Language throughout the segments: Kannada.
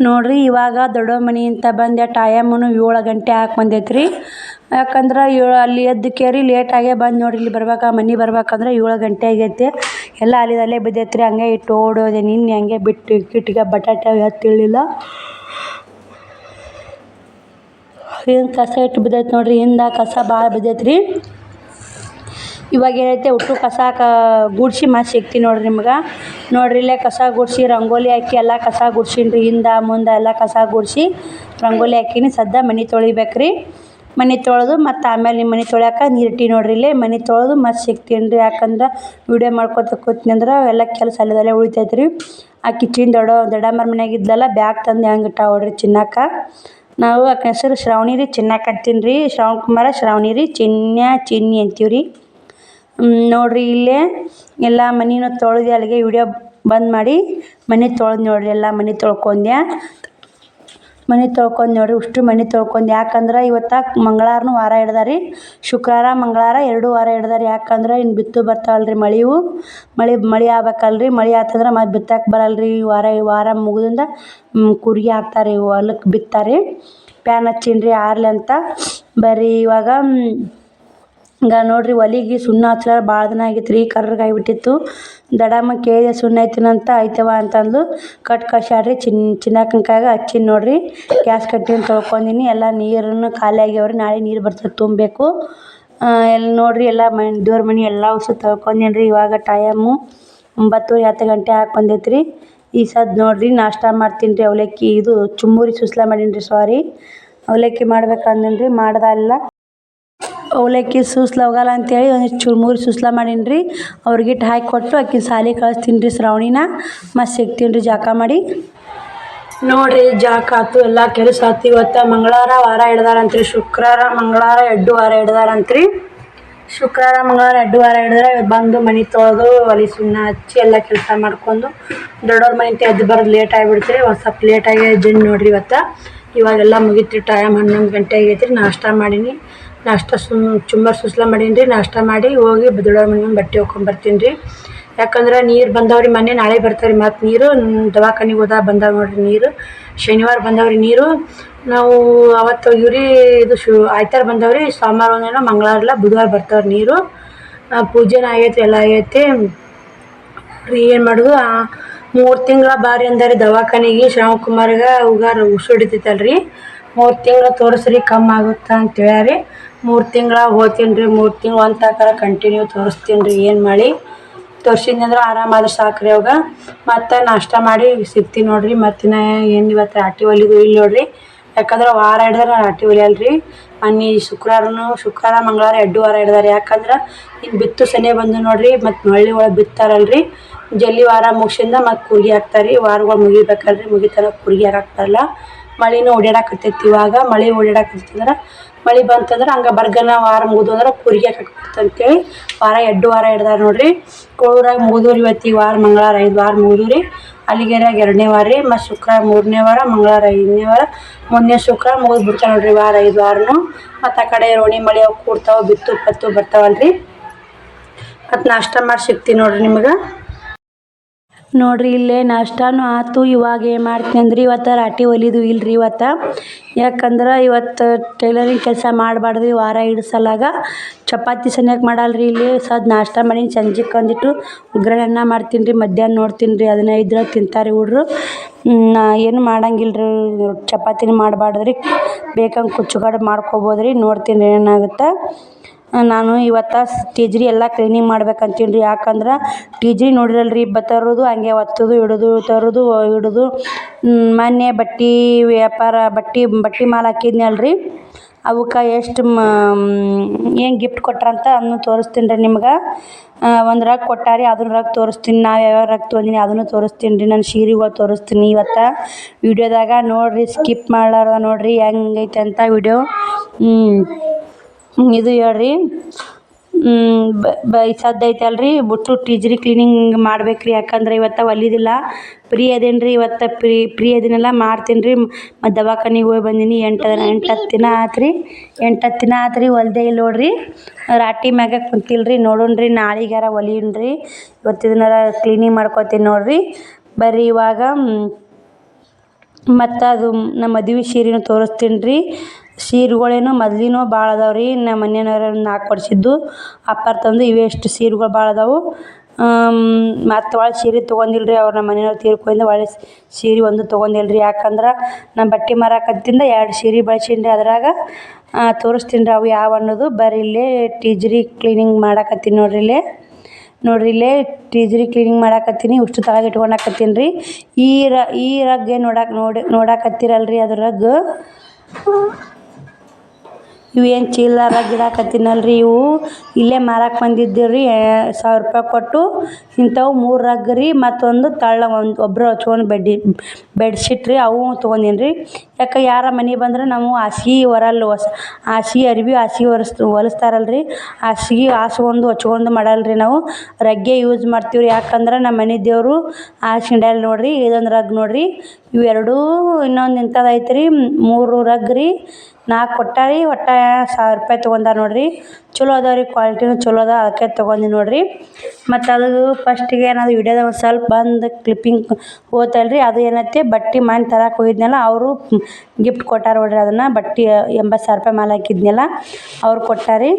ನೋಡ್ರಿ ಇವಾಗ ದೊಡ್ಡ ಮನೆ ಅಂತ ಬಂದೆ. ಟೈಮನು 7 ಗಂಟೆ ಹಾಕಿ ಬಂದೈತ್ರಿ. ಯಾಕಂದ್ರೆ ಅಲ್ಲಿ ಎದ್ದಕ್ಕೇರಿ ಲೇಟಾಗೇ ಬಂದು ನೋಡ್ರಿ. ಇಲ್ಲಿ ಮನೆ ಬರ್ಬೇಕಂದ್ರೆ 7 ಗಂಟೆ ಆಗೈತೆ. ಎಲ್ಲ ಅಲ್ಲೇ ಬಿದ್ದೈತ್ರಿ. ಹಂಗೆ ಇಟ್ಟು ಓಡೋದೆ. ನಿನ್ನೆ ಹಂಗೆ ಬಿಟ್ಟು ಕಿಟ್ಟಿಗೆ ಬಟಾಟೆ ಎತ್ತಿಳಿಲ್ಲ. ಏನು ಕಸ ಇಟ್ಟು ಬಿದ್ದೈತೆ ನೋಡ್ರಿ. ಹಿಂದೆ ಕಸ ಭಾಳ ಬಿದ್ದೈತ್ರಿ. ಇವಾಗ ಏನೈತೆ ಒಟ್ಟು ಕಸ ಗುಡ್ಸಿ ಮತ್ತೆ ಸಿಗ್ತೀನಿ ನೋಡ್ರಿ ನಿಮ್ಗೆ. ನೋಡ್ರಿ ಇಲ್ಲೇ ಕಸ ಗುಡ್ಸಿ ರಂಗೋಲಿ ಹಾಕಿ ಎಲ್ಲ ಕಸ ಗುಡ್ಸೀನಿ. ಹಿಂದೆ ಮುಂದೆ ಎಲ್ಲ ಕಸ ಗುಡ್ಸಿ ರಂಗೋಲಿ ಹಾಕೀನಿ. ಸದ್ಯ ಮನೆ ತೊಳಿಬೇಕ್ರಿ. ಮನೆ ತೊಳೆದು ಮತ್ತು ಆಮೇಲೆ ನಿಮ್ಮ ಮನೆ ತೊಳ್ಯಾಕ ನೀರು ಇಟ್ಟಿ ನೋಡ್ರಿ. ಇಲ್ಲೇ ಮನೆ ತೊಳೆದು ಮತ್ತೆ ಸಿಗ್ತೀನಿ ರೀ. ಯಾಕಂದ್ರೆ ವಿಡಿಯೋ ಮಾಡ್ಕೊತ ಕೂತ್ನಿ ಅಂದ್ರೆ ಎಲ್ಲ ಕೆಲಸ ಅಲ್ಲದಲ್ಲೇ ಉಳಿತೈತ್ರಿ. ಆ ಕಿಚ್ಚಿನ ದೊಡ್ಡಮ್ಮರ ಮನ್ಯಾಗ ಇದ್ಲಲ್ಲ, ಬ್ಯಾಗ್ ತಂದು ಹೆಂಗೆ ಇಟ್ಟ ನೋಡ್ರಿ ಚಿನ್ನಕ್ಕ. ನಾವು ಆಕೆ ಹೆಸರು ಶ್ರಾವಣಿ ರೀ. ಚಿನ್ನಕ್ಕ ಅಂತೀನಿ ರೀ. ಶ್ರಾವಣ ಕುಮಾರ ಶ್ರಾವಣಿ ರೀ. ಚಿನ್ನಿ ಅಂತೀವಿ ರೀ. ನೋಡ್ರಿ ಇಲ್ಲೇ ಎಲ್ಲ ಮನೆನೂ ತೊಳೆದು ಅಲ್ಲಿಗೆ ವಿಡಿಯೋ ಬಂದ್ ಮಾಡಿ ಮನೆ ತೊಳೆದು ನೋಡ್ರಿ. ಎಲ್ಲ ಮನೆ ತೊಳ್ಕೊಂಡೆ ನೋಡ್ರಿ. ಅಷ್ಟು ಮನೆ ತೊಳ್ಕೊಂಡೆ. ಯಾಕಂದ್ರೆ ಇವತ್ತು ಮಂಗಳವಾರನೂ ವಾರ ಹಿಡ್ದಾರಿ. ಶುಕ್ರವಾರ ಮಂಗಳವಾರ 2 ವಾರ ಹಿಡ್ದಾರಿ. ಯಾಕಂದ್ರೆ ಇನ್ನು ಬಿತ್ತು ಬರ್ತಾವಲ್ರಿ. ಮಳೆ ಆಗ್ಬೇಕಲ್ರಿ. ಮಳೆ ಆತಂದ್ರೆ ಮತ್ತೆ ಬಿತ್ತಕ್ಕೆ ಬರಲ್ರಿ. ವಾರ ಮುಗಿದಿಂದ ಕೂರಿಗೆ ಹಾಕ್ತಾರೆ, ಹೊಲಕ್ಕೆ ಬಿತ್ತಾರೆ. ಪ್ಯಾನ್ ಹಚ್ಚೀನಿ ಆರ್ಲಿ ಅಂತ. ಬರ್ರಿ ಇವಾಗ ನೋಡ್ರಿ ಒಲಿಗೆ ಸುಣ್ಣ ಹಚ್ಚಲಾರ ಭಾಳ ದಿನ ಆಗಿತ್ತು ರೀ. ಕರ್ರಗಾಗಿಬಿಟ್ಟಿತ್ತು. ದಡಮ್ಮ ಕೇಳಿದೆ ಸುಣ್ಣ ಐತಿನಂತ. ಐತವ ಅಂತಂದು ಕಟ್ಕಳ್ಸ್ಯಾಡ್ರಿ. ಚಿನ್ನಕ್ಕನ ಕೈಯಾಗ ಹಚ್ಚೀನಿ ನೋಡ್ರಿ. ಗ್ಯಾಸ್ ಕಟ್ಟಿನ ತೊಳ್ಕೊಂಡೀನಿ. ಎಲ್ಲ ನೀರನ್ನು ಖಾಲಿ ಆಗ್ಯಾವ್ರಿ. ನಾಳೆ ನೀರು ಬರ್ತದೆ, ತುಂಬಬೇಕು. ಎಲ್ಲ ನೋಡ್ರಿ ಎಲ್ಲ ದೇವ್ರ ಮನೆ ಎಲ್ಲ ಉಸು ತೊಳ್ಕೊಂಡೀನಿ ರೀ. ಇವಾಗ ಟೈಮು 9 10 ಗಂಟೆ ಹಾಕಿ ಬಂದೈತ್ರಿ. ಈ ಸದ್ ನೋಡ್ರಿ ನಾಷ್ಟ ಮಾಡ್ತೀನಿ ರೀ. ಅವಲಕ್ಕಿ ಚುಮ್ಮರಿ ಸುಸ್ಲಾ ಮಾಡೀನಿ ರೀ. ಅವಲಕ್ಕಿ ಮಾಡ್ಬೇಕಂದೀನಿ ರೀ. ಮಾಡ್ದಲ್ಲ ಅವಲಕ್ಕಿ ಸೂಸ್ಲ ಹೋಗಲ್ಲ ಅಂತೇಳಿ ಒಂದಿಷ್ಟು ಚುರುಮುರಿ ಸುಸ್ಲಾ ಮಾಡೀನಿ ರೀ. ಅವ್ರಿಗಿಟ್ಟು ಹಾಕಿ ಕೊಟ್ಟು ಆಕಿ ಸಾಲಿಗೆ ಕಳಿಸ್ತೀನಿ ರೀ ಶ್ರಾವಣಿನ. ಮತ್ತೆ ಸಿಗ್ತೀನಿ ರೀ ಜಾಕ ಮಾಡಿ. ನೋಡ್ರಿ ಜಾಕ ಆತು, ಎಲ್ಲ ಕೆಲಸ ಆತು. ಇವತ್ತು ಮಂಗಳವಾರ ವಾರ ಹಿಡ್ದಾರಂತ್ರಿ. ಶುಕ್ರವಾರ ಮಂಗಳವಾರ 2 ವಾರ ಹಿಡ್ದಾರಂತ್ರಿ. ಶುಕ್ರವಾರ ಮಂಗಳವಾರ 2 ವಾರ ಹಿಡಿದ್ರೆ ಬಂದು ಮನೆ ತೊಳೆದು ಒಲೆ ಸುಣ್ಣ ಹಚ್ಚಿ ಎಲ್ಲ ಕೆಲಸ ಮಾಡ್ಕೊಂಡು ದೊಡ್ಡವ್ರ ಮನೆ ಎದ್ದು ಬರೋದು ಲೇಟ್ ಆಗಿಬಿಡ್ತೀರಿ. ಒಂದು ಸ್ವಲ್ಪ ಲೇಟಾಗಿ ಎದ್ದೀನಿ ನೋಡ್ರಿ ಇವತ್ತು. ಇವಾಗೆಲ್ಲ ಮುಗಿತ್ರಿ. ಟೈಮ್ 11 ಗಂಟೆ ಆಗೈತ್ರಿ. ನಾಷ್ಟ ಮಾಡೀನಿ. ನಾಷ್ಟ ಚುಮ್ಮರಿ ಸುಸ್ಲಾ ಮಾಡೀನಿ ರೀ. ನಾಷ್ಟ ಮಾಡಿ ಹೋಗಿ ದೊಡ್ಡವ್ರ ಮನೆ ಬಟ್ಟೆ ಹೋಗ್ಕೊಂಬರ್ತೀನಿ ರೀ. ಯಾಕಂದ್ರೆ ನೀರು ಬಂದವ್ರಿ. ಮೊನ್ನೆ ನಾಳೆ ಬರ್ತಾವ್ರಿ ಮತ್ತು ನೀರು. ದವಾಖಾನಿಗೆ ಹೋದಾಗ ಬಂದಾವ ನೋಡ್ರಿ ನೀರು. ಶನಿವಾರ ಬಂದವ್ರಿ ನೀರು. ನಾವು ಅವತ್ತು ಹೋಗಿವ್ರಿ. ಆಯ್ತಾರ ಬಂದವ್ರಿ. ಸೋಮವಾರ ಒಂದೇನೋ ಮಂಗಳವಾರ ಇಲ್ಲ ಬುಧವಾರ ಬರ್ತಾವ್ರಿ ನೀರು. ಪೂಜೆನ ಆಗೈತಿ, ಎಲ್ಲ ಆಗೈತಿ ರೀ. ಏನು ಮಾಡೋದು 3 ತಿಂಗಳ ಬಾರಿ ಅಂದಾರಿ ದವಾಖಾನಿಗೆ. ಶ್ರಾವಣ ಕುಮಾರ್ಗೆ ಉಸು ಹಿಡಿತೈತಲ್ರಿ. 3 ತಿಂಗಳು ತೋರಿಸ್ರಿ ಕಮ್ಮಿ ಆಗುತ್ತಾ ಅಂತ ಹೇಳ್ಯಾರಿ. 3 ತಿಂಗಳ ಹೋಗ್ತೀನಿ ರೀ. 3 ತಿಂಗಳು ಒಂದು ತನಕ ಕಂಟಿನ್ಯೂ ತೋರಿಸ್ತೀನಿ ರೀ. ಏನು ಮಾಡಿ ತೋರಿಸಿದ್ನಂದ್ರೆ ಆರಾಮಾದ್ರೆ ಸಾಕ್ರಿ. ಅವಾಗ ಮತ್ತು ನಾಷ್ಟ ಮಾಡಿ ಸಿಗ್ತೀನಿ ನೋಡ್ರಿ. ಮತ್ತಿನ ಏನು ಇವತ್ತು ರಾಟಿ ಒಲಿದು ಇಲ್ಲಿ ನೋಡ್ರಿ. ಯಾಕಂದ್ರೆ ವಾರ ಹಿಡ್ದಾರೆ ರಾಟಿ ಒಲಿಯಲ್ರಿ. ಮೊನ್ನೆ ಶುಕ್ರವಾರ ಮಂಗಳವಾರ 2 ವಾರ ಹಿಡ್ದಾರೆ. ಯಾಕಂದ್ರೆ ಇನ್ನು ಬಿತ್ತು ಸನೇ ಬಂದು ನೋಡ್ರಿ. ಮತ್ತು ಹಳ್ಳಿ ಒಳಗೆ ಬಿತ್ತಾರಲ್ರಿ. ಜಲ್ದಿ ವಾರ ಮುಗಿಸಿಂದ ಮತ್ತು ಕೂರ್ಗಿ ಹಾಕ್ತಾರೆ. ವಾರಗಳು ಮುಗಿಬೇಕಲ್ರಿ. ಮುಗಿತಾರ ಕೂರ್ಗಿ ಹಾಕ್ತಾರಲ್ಲ. ಮಳೆನೂ ಓಡಾಡಕತ್ತೈತಿ. ಇವಾಗ ಮಳೆ ಓಡಾಡಕತ್ತೈತಂದ್ರೆ ಮಳೆ ಬಂತಂದ್ರೆ ಹಂಗೆ ಬರ್ಗನ ವಾರ ಮುಗಿದು ಅಂದ್ರೆ ಕೂರ್ಗಿ ಹಾಕತ್ತಂತೇಳಿ ವಾರ 2 ವಾರ ಹಿಡ್ದಾರೆ ನೋಡ್ರಿ. ಕೋಳೂರಾಗ ಮುಗಿದೂರಿ. ಇವತ್ತು ಈ ವಾರ ಮಂಗಳವಾರ 5 ವಾರ ಮುಗಿದೂರಿ. ಅಲ್ಲಿಗೆರಾಗ 2ನೇ ವಾರ ರೀ. ಮತ್ತು ಶುಕ್ರವಾರ 3ನೇ ವಾರ, ಮಂಗಳವಾರ 5ನೇ ವಾರ, ಮುಂದಿನ ಶುಕ್ರವಾರ ಮುಗಿದು ಬಿಡ್ತಾವೆ ನೋಡ್ರಿ ವಾರ 5 ವಾರನು. ಮತ್ತು ಆ ಕಡೆ ರೋಣಿ ಮಳೆ ಅವು ಕೂಡ್ತಾವೆ, ಬಿತ್ತು ಪತ್ತು ಬರ್ತಾವಲ್ರಿ. ಮತ್ತು ನಾಷ್ಟ ಮಾಡಿ ಸಿಗ್ತೀನಿ ನೋಡ್ರಿ ನಿಮ್ಗೆ. ನೋಡ್ರಿ ಇಲ್ಲೇ ನಾಷ್ಟಾನು ಆತು. ಇವಾಗ ಏನು ಮಾಡ್ತೀನಿ ಅಂದ್ರೆ ಇವತ್ತು ರಾಟಿ ಒಲಿದು ಇಲ್ರಿ ಇವತ್ತು. ಯಾಕಂದ್ರೆ ಇವತ್ತು ಟೈಲರಿಂಗ್ ಕೆಲಸ ಮಾಡಬಾರ್ದು ವಾರ ಹಿಡ್ಸಲಾಗ. ಚಪಾತಿ ಸನ್ಯಾಕ ಮಾಡಲ್ರಿ. ಇಲ್ಲಿ ನಾಷ್ಟ ಮಾಡೀನಿ. ಸಂಜೆಗೆ ಒಂದಿಟ್ಟು ಒಗ್ಗರಣೆ ಅನ್ನ ಮಾಡ್ತೀನಿ ರೀ. ಮಧ್ಯಾಹ್ನ ನೋಡ್ತೀನಿ ರೀ. ಅದನ್ನ ಇದ್ರೆ ತಿಂತಾರೆ ಹುಡ್ರು. ನಾ ಏನು ಮಾಡಂಗಿಲ್ಲ ರೀ. ಚಪಾತಿನೂ ಮಾಡಬಾರ್ದು ರೀ. ಬೇಕಂಗೆ ಕುಚ್ಚುಗಾಡು ಮಾಡ್ಕೊಬೋದು ರೀ. ನೋಡ್ತೀನಿ ರೀ ಏನಾಗುತ್ತೆ. ನಾನು ಇವತ್ತು ಟೀಜ್ರಿ ಎಲ್ಲ ಕ್ಲೀನಿಂಗ್ ಮಾಡ್ಬೇಕಂತೀನಿ ರೀ. ಯಾಕಂದ್ರೆ ಟೀಜ್ರಿ ನೋಡಿರಲ್ರಿ. ತರೋದು ಹಂಗೆ ಒತ್ತೋದು ಇಡೋದು, ತರೋದು ಇಡೋದು. ಮೊನ್ನೆ ಬಟ್ಟೆ ಮಾಲು ಹಾಕಿದ್ನಲ್ರಿ. ಅವಕ್ಕೆ ಎಷ್ಟು ಏನು ಗಿಫ್ಟ್ ಕೊಟ್ರಂತ ಅದನ್ನು ತೋರಿಸ್ತೀನಿ ರೀ ನಿಮ್ಗೆ. ಒಂದು ರಗ್ ಕೊಟ್ಟಾರಿ. ಅದನ್ನ ರಗ್ ತೋರಿಸ್ತೀನಿ. ನಾವು ಯಾವ್ಯಾವ ರಗ್ ತೊಗೊಂಡಿನಿ ಅದನ್ನು ತೋರಿಸ್ತೀನಿ ರೀ. ನನ್ನ ಸೀರೆಗಳು ತೋರಿಸ್ತೀನಿ ಇವತ್ತು ವಿಡಿಯೋದಾಗ. ನೋಡಿರಿ ಸ್ಕಿಪ್ ಮಾಡ್ಲಾರ್ದ ನೋಡಿರಿ ಹೆಂಗೈತೆ ಅಂತ ವಿಡಿಯೋ. ಇದು ಹೇಳ್ರಿ ಸದ್ದು ಐತಲ್ರಿ. ಬಿಟ್ಟು ಟೀಜ್ರಿ ಕ್ಲೀನಿಂಗ್ ಮಾಡ್ಬೇಕ್ರಿ. ಯಾಕಂದ್ರೆ ಇವತ್ತು ಒಲಿದಿಲ್ಲ. ಫ್ರೀ ಅದೇನು ರೀ ಇವತ್ತು. ಫ್ರೀ ಅದಿನೆಲ್ಲ ಮಾಡ್ತೀನಿ ರೀ. ಮತ್ತು ದವಾಖಾನಿಗೆ ಹೋಗಿ ಬಂದೀನಿ. 8-10 ದಿನ ಆತು ರೀ. 8-10 ದಿನ ಆತು ರೀ. ಹೊಲ್ದೇ ಇಲ್ಲ ನೋಡ್ರಿ. ರಾಟಿ ಮ್ಯಾಗ ಕುಂತಿಲ್ರಿ. ನೋಡೋಣ್ರಿ ನಾಳೆಗಾರ ಹೊಲೀನ್ರಿ. ಇವತ್ತು ಇದನ್ನಾರ ಕ್ಲೀನಿಂಗ್ ಮಾಡ್ಕೊತೀನಿ ನೋಡ್ರಿ. ಬರ್ರಿ ಇವಾಗ ಮತ್ತು ಅದು ನಮ್ಮ ಮದುವೆ ಸೀರೆನೂ ತೋರಿಸ್ತೀನಿ ರೀ. ಸೀರೆಗಳೇನು ಮೊದ್ಲಿನೂ ಭಾಳ ಅದಾವೆ ರೀ. ನಮ್ಮ ಮನೆಯವ್ರು 4 ವರ್ಷದ್ದು ಅಪ್ಪಾರು ತಂದು ಇವೇ ಎಷ್ಟು ಸೀರೆಗಳು ಭಾಳ ಅದಾವೆ. ಮತ್ತು ಒಳ್ಳೆ ಸೀರೆ ತೊಗೊಂಡಿಲ್ಲ ರೀ. ಅವ್ರು ನಮ್ಮ ಮನೆಯವ್ರು ತೀರ್ಕೊಂಡಿಂದ ಒಳ್ಳೆ ಸೀರೆ ಒಂದು ತೊಗೊಂಡಿಲ್ಲ ರೀ. ಯಾಕಂದ್ರೆ ನಾನು ಬಟ್ಟೆ ಮಾರಕತ್ತಿಂದ 2 ಸೀರೆ ಬಳಸೀನಿ ರೀ. ಅದ್ರಾಗ ತೋರಿಸ್ತೀನಿ ರೀ ಅವು ಯಾವ ಅನ್ನೋದು. ಬರ್ರಿ ಇಲ್ಲೇ ಟೀಜ್ರಿ ಕ್ಲೀನಿಂಗ್ ಮಾಡಕತ್ತೀನಿ ನೋಡ್ರಿ. ಇಲ್ಲೇ ಟೀಜ್ರಿ ಕ್ಲೀನಿಂಗ್ ಮಾಡಕತ್ತೀನಿ. ಉಷ್ಟು ತಳಗೆ ಇಟ್ಕೊಳಕತ್ತೀನಿ ರೀ. ಈ ರಗ್ ಏನು ನೋಡಕತ್ತೀರಲ್ರಿ, ಅದು ರಗ್ ಇವು ಏನು ಚೀಲ ರಗ್ ಇಡಾಕತ್ತೀನಲ್ರಿ, ಇವು ಇಲ್ಲೇ ಮಾರಕ್ಕೆ ಬಂದಿದ್ದೀವಿ ರೀ. 1000 ರೂಪಾಯಿ ಕೊಟ್ಟು ಇಂಥವು 3 ರಗ್ ರೀ. ಮತ್ತೊಂದು ಒಬ್ಬರು ಹಚ್ಕೊಂಡು ಬೆಡ್ಶೀಟ್ ರೀ, ಅವು ತೊಗೊಂಡೀನಿ ರೀ. ಯಾಕೆ ಯಾರ ಮನೆಗೆ ಬಂದ್ರೆ ನಾವು ಹಾಸಿಗೆ ಹಾಸಿಗೆ ಅರ್ಬಿ ಹಾಸಿಗೆ ಹೊಲಿಸ್ತಾರಲ್ರಿ, ಹಾಸಿಗೆ ಹಾಸ್ಕೊಂಡು ಹಚ್ಕೊಂಡು ಮಾಡಲ್ರಿ, ನಾವು ರಗ್ಗೇ ಯೂಸ್ ಮಾಡ್ತೀವಿ ರೀ. ಯಾಕಂದ್ರೆ ನಮ್ಮ ಮನೆ ದೇವರು ಹಾಸ್ಕೊಂಡಲ್ಲ ನೋಡ್ರಿ. ಇದೊಂದು ರಗ್ ನೋಡ್ರಿ. ಇವು ಎರಡೂ ಇನ್ನೊಂದು ಇಂಥದ್ದು ಐತೆ ರೀ. 3 ರಗ್ ರೀ. 4 ಕೊಟ್ಟಾರಿ. ಒಟ್ಟು 1000 ರೂಪಾಯಿ ತೊಗೊಂಡಾರ ನೋಡ್ರಿ. ಚಲೋ ಅದಾವ ರೀ, ಕ್ವಾಲಿಟಿನೂ ಚಲೋ ಅದ, ಅದಕ್ಕೆ ತೊಗೊಂಡಿ ನೋಡ್ರಿ. ಮತ್ತು ಅದು ಫಸ್ಟಿಗೆ ಏನಾದ್ರು ವಿಡಿಯೋದಾಗ ಒಂದು ಸ್ವಲ್ಪ ಬಂದು ಕ್ಲಿಪ್ಪಿಂಗ್ ಹೋತಲ್ರಿ, ಅದು ಏನೈತೆ ಬಟ್ಟೆ ಮನೆ ತರಕ್ಕೆ ಹೋಗಿದ್ನಲ್ಲ, ಅವರು ಗಿಫ್ಟ್ ಕೊಟ್ಟಾರ ನೋಡ್ರಿ. ಅದನ್ನು ಬಟ್ಟೆ 80,000 ರೂಪಾಯಿ ಮಾಲೆ ಹಾಕಿದ್ನಲ್ಲ, ಅವ್ರು ಕೊಟ್ಟಾರಿ.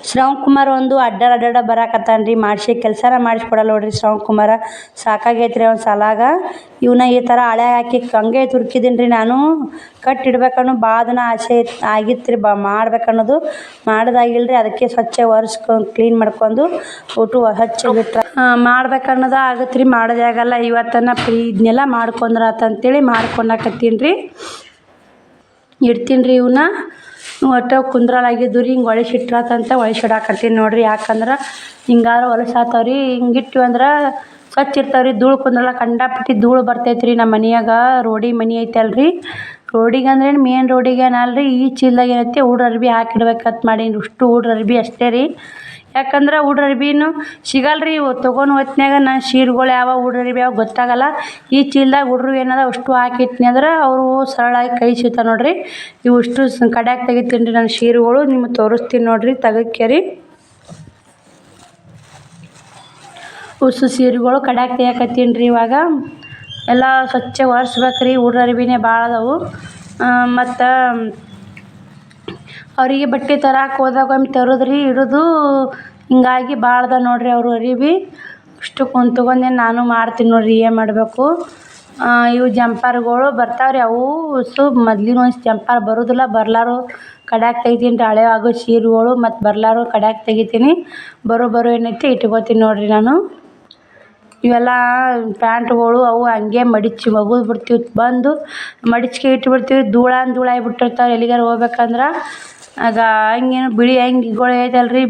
ಶ್ರವಣ್ ಕುಮಾರ್ ಒಂದು ಅಡ್ಡಾಡ ಬರಾಕತ್ತಾನ ರೀ. ಕೆಲಸನ ಮಾಡಿಸ್ಕೊಡಲ್ಲ ನೋಡ್ರಿ ಶ್ರವಣ್ ಕುಮಾರ. ಸಾಕಾಗೈತೆ ರೀ ಅವ್ನ ಸಲಾಗ. ಇವನ್ನ ಈ ಥರ ಹಳೆ ಹಾಕಿ ಹಂಗೆ ತುರ್ಕಿದ್ದೀನಿ ರೀ. ನಾನು ಕಟ್ಟಿಡ್ಬೇಕನ್ನೋ ಭಾಳ ದಿನ ಆಸೆ ಆಗಿತ್ತು ರೀ, ಮಾಡ್ಬೇಕನ್ನೋದು. ಮಾಡೋದಾಗಿಲ್ಲ ರೀ. ಅದಕ್ಕೆ ಸ್ವಚ್ಛ ಒರೆಸ್ಕೊಂಡು ಕ್ಲೀನ್ ಮಾಡ್ಕೊಂಡು ಹಚ್ಚಿ ಬಿಟ್ರೆ ಮಾಡ್ಬೇಕನ್ನೋದು ಆಗುತ್ತೆ ರೀ. ಮಾಡೋದೇ ಆಗಲ್ಲ. ಇವತ್ತನ ಫ್ರೀ ಇದನ್ನೆಲ್ಲ ಮಾಡ್ಕೊಂಡ್ರಾತಂತೇಳಿ ಮಾಡ್ಕೊಳಕತ್ತೀನಿ ರೀ. ಇಡ್ತೀನಿ ರೀ ಇವನ್ನ. ಒಟ್ಟು ಕುಂದ್ರಲಾಗಿದ್ದು ರೀ. ಹಿಂಗೆ ಒಳಸಿಟ್ರಾತಂತ ಒಳಸಿಡಾಕತ್ತೀನಿ ನೋಡ್ರಿ. ಯಾಕಂದ್ರೆ ಹಿಂಗಾದ್ರೆ ಹೊಲಸಾತವ್ರಿ. ಹಿಂಗಿಟ್ಟಿವಿ ಅಂದ್ರೆ ಸ್ವಚ್ಛ ಇರ್ತಾವ್ರಿ. ಧೂಳು ಕುಂದ್ರಲ್ಲ, ಕಂಡಾಪಟ್ಟಿ ಧೂಳು ಬರ್ತೈತೆ ರೀ. ನಮ್ಮ ಮನೆಯಾಗ ರೋಡಿಗೆ ಮನೆ ಐತಲ್ರಿ. ರೋಡಿಗೆ ಅಂದ್ರೆ ಮೇನ್ ರೋಡಿಗೆ ಏನಲ್ರಿ. ಈ ಚೀಲದಾಗ ಏನೈತಿ ಹುಡ್ರ ಅರ್ಬಿ ಹಾಕಿಡ್ಬೇಕಂತ ಮಾಡೀನಿ. ಅಷ್ಟು ಹುಡ್ರ ಅರ್ಬಿ ಅಷ್ಟೇ ರೀ. ಯಾಕಂದ್ರೆ ಹುಡ್ರ ಅರ್ಬಿನೂ ಸಿಗಲ್ರಿ. ತೊಗೊಂಡು ಹೊತ್ನ್ಯಾಗ ನಾನು ಸೀರೆಗಳು ಯಾವ ಹುಡ್ರ ಅರ್ಬಿ ಯಾವ ಗೊತ್ತಾಗಲ್ಲ. ಈ ಚೀಲದಾಗ ಹುಡ್ರು ಏನದ ಅಷ್ಟು ಹಾಕಿಟ್ನಿ ಅಂದ್ರೆ ಅವರು ಸರಳಾಗಿ ಕೈ ಸಿಗ್ತಾವೆ ನೋಡ್ರಿ. ಇವು ಇಷ್ಟು ಕಡ್ಯಾಕ್ ತೆಗಿತೀನಿ ರೀ ನಾನು ಸೀರೆಗಳು. ನಿಮ್ಗೆ ತೋರಿಸ್ತೀನಿ ನೋಡ್ರಿ ತೆಗಕ್ಕೇರಿ. ಉಸು ಸೀರೆಗಳು ಕಡ್ಯಾಕ್ ತೆಗಿಯಕತ್ತೀನಿ ರೀ. ಇವಾಗ ಎಲ್ಲ ಸ್ವಚ್ಛ ಒರೆಸ್ಬೇಕು ರೀ. ಹುಡ್ರ ಅರ್ಬಿನೇ ಭಾಳ ಅದಾವು. ಮತ್ತು ಅವರಿಗೆ ಬಟ್ಟೆ ತರಕ್ಕೆ ಹೋದಾಗ ಒಮ್ಮೆ ತರೋದ್ರಿ ಇಡೋದು ಹಿಂಗಾಗಿ ಭಾಳ ಅದ ನೋಡ್ರಿ ಅವರು ಅರಿಬಿ. ಅಷ್ಟು ತೊಗೊಂಡು ನಾನು ಮಾಡ್ತೀನಿ ನೋಡ್ರಿ. ಏನು ಮಾಡಬೇಕು. ಇವು ಜಂಪರ್ಗಳು ಬರ್ತಾವ್ರಿ. ಅವು ಮೊದ್ಲಿನ ಒಂದು ಜಂಪರ್ ಬರೋದಿಲ್ಲ. ಬರ್ಲಾರು ಕಡ್ಯಾಕ್ ತೆಗಿತೀನಿ ರೀ. ಹಳೆ ಆಗೋ ಸೀರೆಗಳು ಮತ್ತು ಬರ್ಲಾರು ಕಡ್ಯಾಕ್ ತೆಗಿತೀನಿ. ಬರೋ ಏನೈತಿ ಇಟ್ಕೋತೀನಿ ನೋಡ್ರಿ ನಾನು. ಇವೆಲ್ಲ ಪ್ಯಾಂಟ್ಗಳು ಅವು ಹಂಗೆ ಮಡಿಚಿ ಒಗೆದು ಬಿಡ್ತೀವಿ. ಬಂದು ಮಡಿಚ್ಕೆ ಇಟ್ಬಿಡ್ತೀವಿ. ಧೂಳಾಗಿಬಿಟ್ಟಿರ್ತಾವೆ ಎಲ್ಲಿಗಾರು ಹೋಗ್ಬೇಕಂದ್ರೆ. ಆಗ ಹಂಗೇನು ಬಿಳಿ ಅಂಗಿಗಳು ಐತಲ್ರಿ,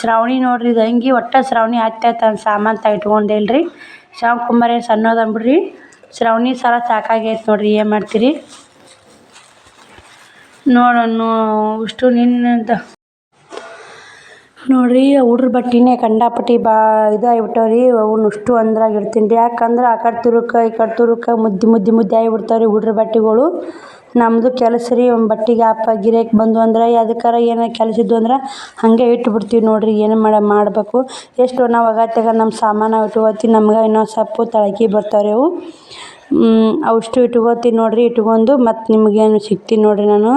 ಶ್ರಾವಣಿ ನೋಡ್ರಿ. ಇದು ಅಂಗಿ ಒಟ್ಟು ಶ್ರಾವಣಿ ತನ್ನ ಸಾಮಾನು ಇಟ್ಕೊಂಡಿಲ್ಲ ರೀ. ಶ್ರವಣ್ ಕುಮಾರ್ ಏನು ಸಣ್ಣದನ್ ಬಿಡ್ರಿ. ಶ್ರಾವಣಿ ಸಲ ಸಾಕಾಗೈತೆ ನೋಡ್ರಿ. ಏನು ಮಾಡ್ತೀರಿ ನೋಡೋಣ. ಇಷ್ಟು ನಿನ್ನದ ನೋಡ್ರಿ. ಹುಡ್ರ ಬಟ್ಟೆನೇ ಕಂಡಾಪಟ್ಟಿ ಇದಾಗಿಬಿಟ್ಟವ್ರಿ. ಅವನ್ನ ಅಷ್ಟು ಅಂದ್ರಾಗ ಇಡ್ತೀನಿ ರೀ. ಯಾಕಂದ್ರೆ ಆ ಕಡೆ ತುರುಕ ಈ ಕಡೆ ತುರುಕ ಮುದ್ದೆ ಆಗಿಬಿಡ್ತಾವ್ರಿ ಹುಡ್ರ ಬಟ್ಟೆಗಳು. ನಮ್ಮದು ಕೆಲಸ ರೀ. ಒಂದು ಬಟ್ಟೆಗೆ ಗಿರಾಕಿ ಬಂದು ಅಂದ್ರೆ ಅದಕ್ಕಾರ ಏನೋ ಕೆಲಸ ಇದ್ದು ಅಂದ್ರೆ ಹಾಗೆ ಇಟ್ಬಿಡ್ತೀವಿ ನೋಡ್ರಿ. ಏನು ಮಾಡಬೇಕು. ಎಷ್ಟು ನಾವು ಅಗತ್ಯಾಗ ನಮ್ಮ ಸಾಮಾನು ಇಟ್ಕೋತೀವಿ. ನಮ್ಗೆ ಇನ್ನೊಂದು ಸ್ವಲ್ಪ ತಳಕಿ ಬರ್ತಾವ್ರಿ ಅವು. ಅಷ್ಟು ಇಟ್ಕೋತೀನಿ ನೋಡ್ರಿ. ಇಟ್ಕೊಂಡು ಮತ್ತು ನಿಮಗೇನು ಸಿಗ್ತೀನಿ ನೋಡ್ರಿ ನಾನು.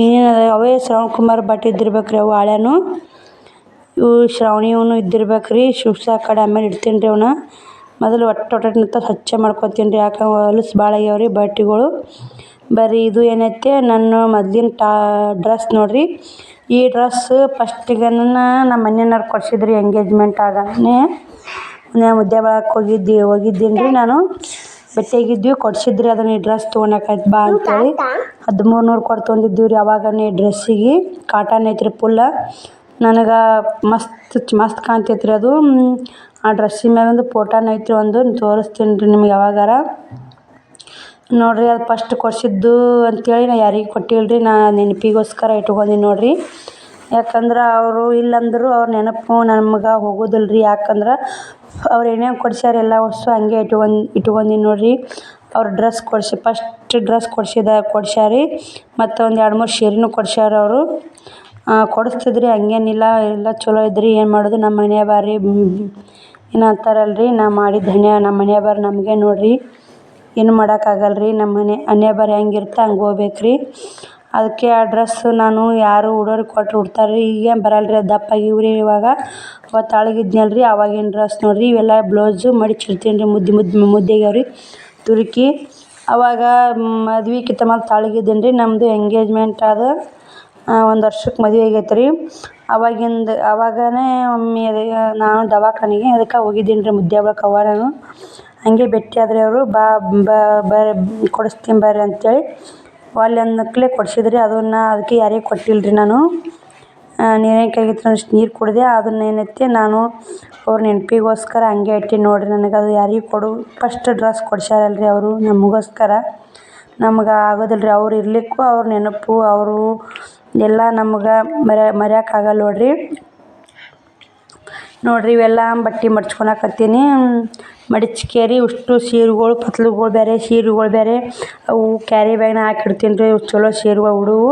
ಏನೇನದ ಅವೇ ಶ್ರವಣ್ ಕುಮಾರ್ ಬಟ್ಟೆ ಇದ್ದಿರ್ಬೇಕು ರೀ. ಅವು ಹಳೆನು ಇವು ಶ್ರಾವಣಿಯವನು ಇದ್ದಿರ್ಬೇಕು ರೀ. ಶಿವ್ಸ ಕಡೆ ಆಮೇಲೆ ಇಡ್ತೀನಿ ರೀ ಅವನ್ನ. ಮೊದಲು ಒಟ್ಟು ಸ್ವಚ್ಛ ಮಾಡ್ಕೊತೀನಿ ರೀ. ಯಾಕಂದ್ರೆ ಹೊಲಸು ಭಾಳ ಆಗ್ಯಾವ ರೀ ಬಟ್ಟೆಗಳು. ಬರ್ರಿ ಇದು ಏನೈತೆ ನನ್ನ ಮೊದ್ಲಿನ ಡ್ರೆಸ್ ನೋಡ್ರಿ. ಈ ಡ್ರೆಸ್ ಫಸ್ಟಿಗೆ ನಮ್ಮ ಮನೆಯವ್ರು ಕೊಡ್ಸಿದ್ರಿ ಎಂಗೇಜ್ಮೆಂಟ್ ಆಗನೇ. ಮುದ್ದೆ ಬಳಕ್ಕೆ ಹೋಗಿದ್ದೀನಿ ರೀ ನಾನು. ಭೇಟಿಯಾಗಿದ್ವಿ. ಕೊಡ್ಸಿದ್ರಿ ಅದನ್ನ ಈ ಡ್ರೆಸ್ ತೊಗೊಳಕೈತೆ ಬಾ ಅಂತೇಳಿ 1300 ಕೊಟ್ಟು ತೊಗೊಂಡಿದ್ದೀವಿ ರೀ. ಅವಾಗನೇ ಡ್ರೆಸ್ಸಿಗೆ ಕಾಟನ್ ಐತ್ರಿ ಫುಲ್ಲ. ನನಗೆ ಮಸ್ತ್ ಕಾಣ್ತೈತೆ ರೀ ಅದು. ಆ ಡ್ರೆಸ್ಸಿನ ಮ್ಯಾಗೊಂದು ಫೋಟೋನ ಐತ್ರಿ, ಒಂದು ತೋರಿಸ್ತೀನಿ ರೀ ನಿಮ್ಗೆ ಯಾವಾಗಾರ ನೋಡ್ರಿ. ಅದು ಫಸ್ಟ್ ಕೊಡಿಸಿದ್ದು ಅಂತೇಳಿ ನಾನು ಯಾರಿಗೆ ಕೊಟ್ಟಿಲ್ಲ ರೀ. ನಾನು ನೆನಪಿಗೋಸ್ಕರ ಇಟ್ಕೊಂಡೀನಿ ನೋಡ್ರಿ. ಯಾಕಂದ್ರೆ ಅವರು ಇಲ್ಲಂದ್ರು ಅವ್ರ ನೆನಪು ನಮ್ಗೆ ಹೋಗೋದಿಲ್ಲ ರೀ. ಯಾಕಂದ್ರೆ ಅವ್ರು ಏನೇನು ಕೊಡ್ಸ್ಯಾರ ಎಲ್ಲ ವಸ್ತು ಹಂಗೆ ಇಟ್ಕೊಂಡೀನಿ ನೋಡ್ರಿ. ಅವ್ರು ಡ್ರೆಸ್ ಫಸ್ಟ್ ಡ್ರೆಸ್ ಕೊಡ್ಸ್ಯಾರಿ. ಮತ್ತು ಒಂದು 2-3 ಸೀರೆನೂ ಕೊಡ್ಸ್ಯಾರ ಅವರು. ಕೊಡಿಸ್ತಿದ್ರಿ ಹಂಗೇನಿಲ್ಲ. ಎಲ್ಲ ಚಲೋ ಇದ್ರಿ. ಏನು ಮಾಡೋದು, ನಮ್ಮ ಮನೆ ಬಾರಿ ಏನು ಅಂತಾರಲ್ರಿ, ನಾ ಮಾಡಿದ ನಮ್ಮ ಮನೆ ಬರ ನಮಗೆ ನೋಡಿರಿ, ಏನು ಮಾಡೋಕ್ಕಾಗಲ್ರಿ. ನಮ್ಮ ಮನೆ ಬರ ಹೆಂಗಿರುತ್ತೆ ಹಂಗೆ ಹೋಗ್ಬೇಕು ರೀ. ಅದಕ್ಕೆ ಆ ಡ್ರೆಸ್ಸು ನಾನು ಯಾರು ಹುಡೋರಿಗೆ ಕೊಟ್ಟರು ಉಡ್ತಾರೆ ರೀ. ಈಗೇನು ಬರಲ್ಲ ರೀ, ದಪ್ಪಾಗಿವ್ರಿ ಇವಾಗ. ಅವತ್ತು ಅಳಗಿದ್ನಲ್ಲ ರೀ, ಆವಾಗಿನ ಡ್ರೆಸ್ ನೋಡಿರಿ. ಇವೆಲ್ಲ ಬ್ಲೌಸು ಮಡಿಚಿಡ್ತೀನಿ ರೀ, ಮುದ್ದೆಗ್ಯಾವ ರೀ ತುರುಕಿ. ಅವಾಗ ಮದ್ವೆಗಿಂತ ಮೊದಲು ತಾಳಿಗಿದ್ದೀನಿ ರೀ. ನಮ್ಮದು ಎಂಗೇಜ್ಮೆಂಟ್ ಆದ 1 ವರ್ಷಕ್ಕೆ ಮದುವೆ ಆಗೈತೆ ರೀ. ಅವಾಗನೇ ಒಮ್ಮೆ ನಾನು ದವಾಖಾನೆಗೆ ಅದಕ್ಕೆ ಹೋಗಿದ್ದೀನಿ ರೀ, ಮುದ್ದೆ ಅವ್ವ ನಾನು. ಹಂಗೆ ಭೇಟಿ ಆದ್ರಿ ಅವರು, ಕೊಡಿಸ್ತೀನಿ ಬರ್ರಿ ಅಂತೇಳಿ. ಒಲ್ಲೆ ಅನ್ನಕ್ಲೆ ಕೊಡಿಸಿದ್ರಿ. ಅದಕ್ಕೆ ಯಾರಿಗೂ ಕೊಟ್ಟಿಲ್ಲ ರೀ ನಾನು. ನೀರೇಕಾಗಿತ್ತು ಅಷ್ಟು ನೀರು ಕುಡಿದೆ. ಅದನ್ನೇನೈತಿ ನಾನು ಅವ್ರ ನೆನಪಿಗೋಸ್ಕರ ಹಂಗೆ ಇಟ್ಟೀನಿ ನೋಡಿರಿ. ನನಗೆ ಅದು ಯಾರಿಗೂ ಫಸ್ಟ್ ಡ್ರೆಸ್ ಕೊಡ್ಸ್ಯಾರಲ್ರಿ ಅವರು ನಮಗೋಸ್ಕರ. ನಮ್ಗೆ ಆಗೋದಿಲ್ಲ ರೀ ಅವ್ರು ಇರ್ಲಿಕ್ಕೂ, ಅವ್ರ ನೆನಪು ಅವರು ಎಲ್ಲ ನಮ್ಗೆ ಮರೆಯೋಕ್ಕಾಗಲ್ಲ ನೋಡಿರಿ. ಇವೆಲ್ಲ ಬಟ್ಟೆ ಮಡ್ಚ್ಕೊಳಕತ್ತೀನಿ. ಮಡಿಚ್ಕೇರಿ ಅಷ್ಟು ಸೀರೆಗಳು, ಪತ್ಲುಗಳು ಬೇರೆ, ಸೀರೆಗಳು ಬೇರೆ, ಅವು ಕ್ಯಾರಿ ಬ್ಯಾಗ್ನಾಗ ಹಾಕಿಡ್ತೀನಿ ರೀ. ಚಲೋ ಸೀರೆಗಳು ಉಡುವು.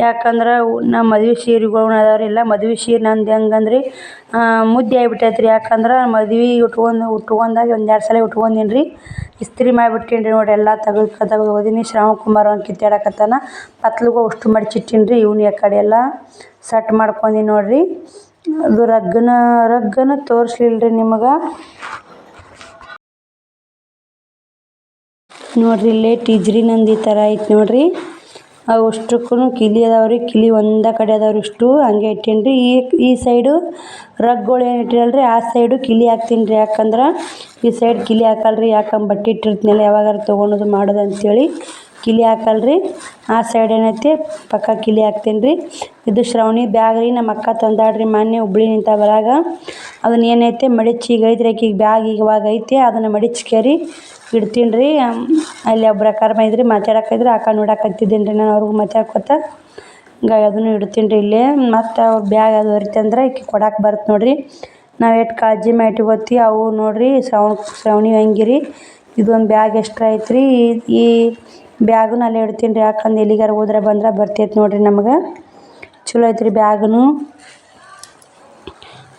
ಯಾಕಂದ್ರೆ ನಮ್ಮ ಮದುವೆ ಸೀರೆಗಳು ಅದಾವ್ರಿ. ಎಲ್ಲ ಮದುವೆ ಸೀರೆ ನಂದು ಹೆಂಗಂದ್ರಿ ಮುದ್ದೆ ಆಗಿಬಿಟ್ಟೈತೆ ರೀ. ಯಾಕಂದ್ರೆ ಮದ್ವೆ ಉಟ್ಕೊಂಡಾಗ 1-2 ಸಲ ಉಟ್ಕೊಂಡೀನಿ ರೀ. ಇಸ್ತ್ರಿ ಮಾಡಿಬಿಟ್ಟೀನಿ ರೀ ನೋಡಿರಿ. ಎಲ್ಲ ತೆಗೆದು ಹೋದೀನಿ. ಶ್ರಾವಣ ಕುಮಾರ್ ಒಂದು ಕಿತ್ತಾಡಕತ್ತಾನ. ಪತ್ಲುಗಳು ಅಷ್ಟು ಮಡಿಚಿಟ್ಟೀನಿ ರೀ. ಇವ್ನ ಆ ಕಡೆ ಎಲ್ಲ ಸೆಟ್ ಮಾಡ್ಕೊಂಡೀನಿ ನೋಡಿರಿ. ಅದು ರಗ್ಗನ ತೋರಿಸ್ಲಿಲ್ಲ ರೀ ನಿಮಗೆ. ನೋಡಿರಿ ಇಲ್ಲೇ ಟೀಜ್ರಿ ನಂದು ಈ ಥರ ಐತೆ ನೋಡಿರಿ. ಅವು ಅಷ್ಟಕ್ಕೂ ಕಿಲಿ ಅದಾವ್ರಿ. ಕಿಲಿ ಒಂದೇ ಕಡೆ ಅದಾವ್ರಿ. ಇಷ್ಟು ಹಂಗೆ ಇಟ್ಟೀನಿ ರೀ. ಈ ಸೈಡು ರಗ್ಗಳು ಏನು ಇಟ್ಟಿರಲ್ರಿ, ಆ ಸೈಡು ಕಿಲಿ ಹಾಕ್ತೀನಿ ರೀ. ಯಾಕಂದ್ರೆ ಈ ಸೈಡ್ ಕಿಲಿ ಹಾಕಲ್ರಿ. ಯಾಕಂದ್ರೆ ಬಟ್ಟೆ ಇಟ್ಟಿರ್ತೀನಲ್ಲ, ಯಾವಾಗಾರು ತೊಗೊಳೋದು ಮಾಡೋದು ಅಂತೇಳಿ ಕಿಲಿ ಹಾಕಲ್ರಿ. ಆ ಸೈಡ್ ಏನೈತಿ ಪಕ್ಕ ಕಿಲಿ ಹಾಕ್ತೀನಿ ರೀ. ಇದು ಶ್ರಾವಣಿ ಬ್ಯಾಗ್ ರೀ. ನಮ್ಮ ಅಕ್ಕ ತಂದಾಡ್ರಿ ಮೊನ್ನೆ ಹುಬ್ಳಿನಿಂದ ಬರಾಗ. ಅದನ್ನ ಏನೈತೆ ಮಡಿಚಿ ಈಗ ಐತ್ರಿ ಆಕಿಗೆ ಬ್ಯಾಗ್. ಇವಾಗ ಐತೆ ಅದನ್ನು ಮಡಿಚ್ಕೇರಿ ಇಡ್ತೀನಿ ರೀ. ಅಲ್ಲಿ ಒಬ್ರು ಅಕ್ಕಾರ ಬಂದಿದ್ರಿ, ಮಾತಾಡಕತ್ತಿದ್ರು. ಅಕ್ಕ ನೋಡಕತ್ತಿದ್ದೀನಿ ರೀ ನಾನು ಅವ್ರಿಗೂ ಮಾತಾಡ್ಕೊತ. ಹಿಂಗಾಗಿ ಅದನ್ನು ಇಡ್ತೀನಿ ರೀ ಇಲ್ಲೇ. ಮತ್ತು ಅವ್ರ ಬ್ಯಾಗ್ ಅದು ಹೊರಿತಂದ್ರೆ ಈಕೆ ಕೊಡಕ್ಕೆ ಬರುತ್ತೆ ನೋಡಿರಿ. ನಾವು ಎಷ್ಟು ಕಾಳಜಿ ಮಾಡಿ ಇಟ್ಕೋತೀವಿ ಅವು ನೋಡಿರಿ. ಶ್ರಾವಣಿ ಅಂಗಿ ರೀ. ಇದೊಂದು ಬ್ಯಾಗ್ ಎಕ್ಸ್ಟ್ರಾ ಐತ್ರಿ. ಈ ಬ್ಯಾಗನ್ನು ಅಲ್ಲೇ ಇಡ್ತೀನಿ ರೀ. ಯಾಕಂದ್ರೆ ಎಲ್ಲಿಗಾರ ಹೋದ್ರೆ ಬರ್ತೈತೆ ನೋಡಿರಿ ನಮ್ಗೆ. ಚಲೋ ಐತ್ರಿ ಬ್ಯಾಗನು.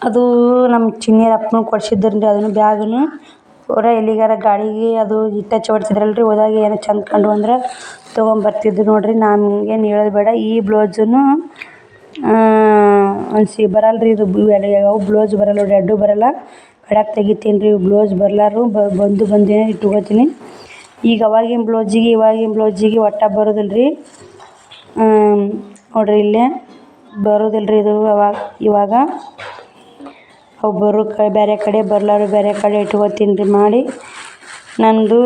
ಅದು ನಮ್ಮ ಚಿನ್ನಿಯರ ಅಪ್ಪನೂ ಕೊಡ್ಸಿದ್ರು ರೀ ಅದನ್ನು ಬ್ಯಾಗನ್ನು. ಅವರ ಎಲ್ಲಿಗಾರ ಗಾಡಿಗೆ ಅದು ಟಚ್ ಹೊಡ್ತಿದ್ರಲ್ರಿ, ಹೋದಾಗ ಏನೋ ಚಂದ ಕಂಡು ಅಂದ್ರೆ ತೊಗೊಂಬರ್ತಿದ್ರು ನೋಡಿರಿ. ನಮಗೇನು ಹೇಳೋದು ಬೇಡ. ಈ ಬ್ಲೌಸನ್ನು ಬರಲ್ಲ ರೀ. ಇದು ಯಾವ ಬ್ಲೌಸ್ ಬರಲ್ಲ ನೋಡಿರಿ, ಅಡ್ಡು ಬರಲ್ಲ. ಕಡಕ್ ತೆಗಿತೀನಿ ರೀ. ಬ್ಲೌಸ್ ಬರಲಾರು ಬಂದು ಇಟ್ಕೋತೀನಿ. ಈಗ ಅವಾಗಿನ ಬ್ಲೌಸಿಗೆ ಒಟ್ಟ ಬರೋದಿಲ್ಲ ರೀ. ನೋಡಿರಿ ಇಲ್ಲೇ ಬರೋದಿಲ್ಲ ರೀ ಇದು ಇವಾಗ. ಒಬ್ಬರು ಬೇರೆ ಕಡೆ ಬರಲಾರು ಬೇರೆ ಕಡೆ ಇಟ್ಕೋತೀನಿ ರೀ ಮಾಡಿ. ನಂದು